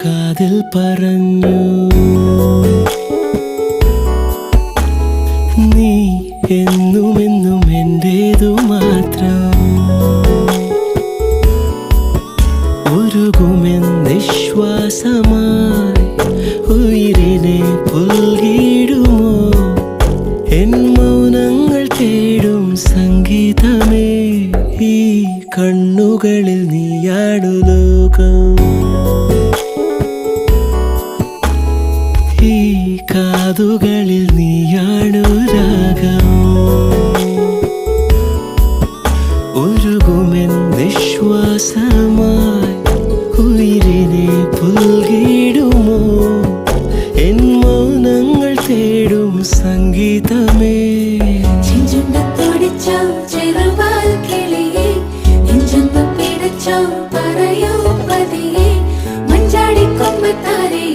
കാതിൽ പറഞ്ഞു, നീ എന്നുമെന്നും എന്റേതു മാത്രം. ഉരുകുമെന്നിശ്വാസമായി ഉയിരിനെ പുൽകിടുമോ, എൻ മൗനങ്ങൾ തേടും സംഗീതമേ. ഈ കണ്ണുകളിൽ നീയാണു ലോകം, ഈ കാതുകളിൽ നീയാണു രാഗം. ഉരുകുമെന്നിശ്വാസമായി ഉയിരിനെ പുൽകിടുമോ, എൻ മൗനങ്ങൾ തേടും സംഗീതമേ. ചെഞ്ചുണ്ടത്തോടിച്ചോ ചെറുവാൽ കിളിയേ, നെഞ്ചൊന്നു പിടച്ചോ പറയൂ പതിയെ, മഞ്ചാടിക്കൊമ്പത്താരെ